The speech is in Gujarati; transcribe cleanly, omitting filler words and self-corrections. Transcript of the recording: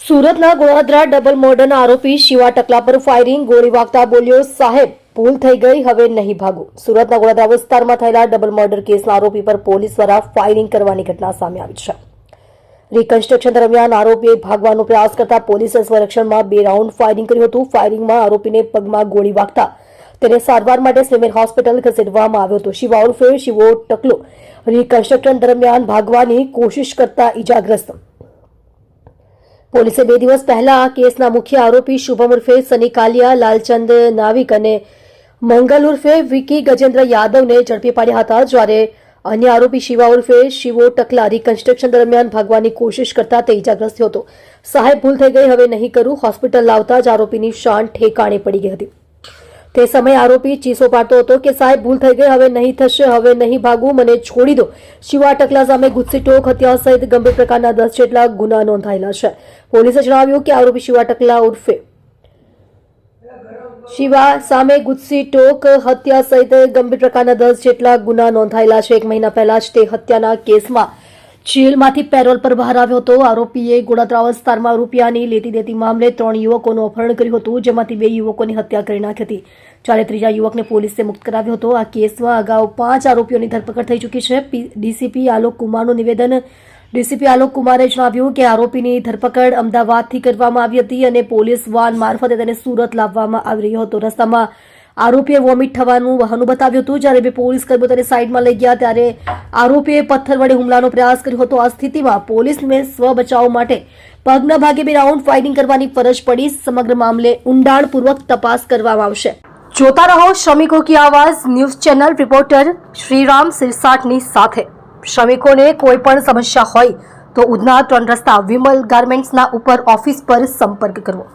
સુરતના ગોળાદરા ડબલ મર્ડરના આરોપી શિવા ટકલા પર ફાયરિંગ, ગોળી વાગતા બોલ્યો, સાહેબ ભૂલ થઈ ગઈ, હવે નહીં ભાગો। સુરતના ગોળાદરા વિસ્તારમાં થયેલા ડબલ મર્ડર કેસના આરોપી પર પોલીસ દ્વારા ફાયરિંગ કરવાની ઘટના સામે આવી છે। રિકન્સ્ટ્રક્શન દરમિયાન આરોપીએ ભાગવાનો પ્રયાસ કરતા પોલીસે સ્વરક્ષણમાં 2 રાઉન્ડ ફાયરિંગ કર્યું હતું। ફાયરિંગમાં આરોપીને પગમાં ગોળી વાગતા તેને સારવાર માટે સિવિલ હોસ્પિટલ ખસેડવામાં આવ્યો હતો। શિવા ઉર્ફે શિવો ટકલો રિકન્સ્ટ્રક્શન દરમિયાન ભાગવાની કોશિશ કરતા ઇજાગ્રસ્ત। પોલીસે 2 દિવસ પહેલા આ કેસના મુખ્ય આરોપી શુભમ ઉર્ફે સની કાલિયા, લાલચંદ નાવિક અને મંગલ ઉર્ફે વિકી ગજેન્દ્ર યાદવને ઝડપી પાડ્યા હતા, જ્યારે અન્ય આરોપી શિવા ઉર્ફે શિવો ટકલા રિકન્સ્ટ્રક્શન દરમિયાન ભાગવાની કોશિશ કરતા તે ઇજાગ્રસ્ત થયો હતો। સાહેબ ભૂલ થઈ ગઈ, હવે નહીં કરું, હોસ્પિટલ લાવતા જ આરોપીની શાન ઠેકાણે પડી ગઈ હતી। તે સમયે આરોપી ચીસો પાડતો હતો કે સાહેબ ભૂલ થઈ ગઈ, હવે નહીં થશે, હવે નહીં ભાગું, મને છોડી દો। શિવા ટકલા સામે ગુસ્સી ટોક, હત્યા સહિત ગંભીર પ્રકારના 10 જેટલા ગુના નોંધાયેલા છે। પોલીસે જણાવ્યું કે આરોપી શિવા ટકલા ઉર્ફે શિવા સામે ગુસ્સી ટોક, હત્યા સહિત ગંભીર પ્રકારના 10 જેટલા ગુના નોંધાયેલા છે। 1 મહિના પહેલા જ તે હત્યાના કેસમાં જેલમાંથી પેરોલ પર બહાર આવ્યો હતો। આરોપીએ ગોળાદરા વિસ્તારમાં રૂપિયાની લેતી દેતી મામલે 3 યુવકોનું અપહરણ કર્યું હતું, જેમાંથી 2 યુવકોની હત્યા કરી નાખી હતી, જ્યારે 3જા યુવકને પોલીસે મુક્ત કરાવ્યો હતો। આ કેસમાં અગાઉ 5 આરોપીઓની ધરપકડ થઈ ચૂકી છે। ડીસીપી આલોક કુમારનું નિવેદન। ડીસીપી આલોક કુમારે જણાવ્યું કે આરોપીની ધરપકડ અમદાવાદથી કરવામાં આવી હતી અને પોલીસ વાન મારફતે તેને સુરત લાવવામાં આવી રહ્યો હતો। રસ્તામાં આરોપીએ વોમિટ થવાનું બહાનું બતાવ્યું હતું, જ્યારે 2 પોલીસ કર્મીઓ તેને સાઈડમાં લઈ ગયા ત્યારે આરોપીએ પથ્થર વડે હુમલાનો પ્રયાસ કર્યો હતો। આ સ્થિતિમાં પોલીસને સ્વ બચાવ માટે પગના ભાગે 2 રાઉન્ડ ફાયરિંગ કરવાની ફરજ પડી। સમગ્ર મામલે ઊંડાણપૂર્વક તપાસ કરવામાં આવશે। જોતા રહો શ્રમિકો કી આવાજ ન્યૂઝ ચેનલ। રિપોર્ટર શ્રીરામ સિરસાટની સાથે। શ્રમિકોને કોઈ પણ સમસ્યા હોય તો ઉધના 3 રસ્તા વિમલ ગાર્મેન્ટ્સના ઉપર ઓફિસ પર સંપર્ક કરવો।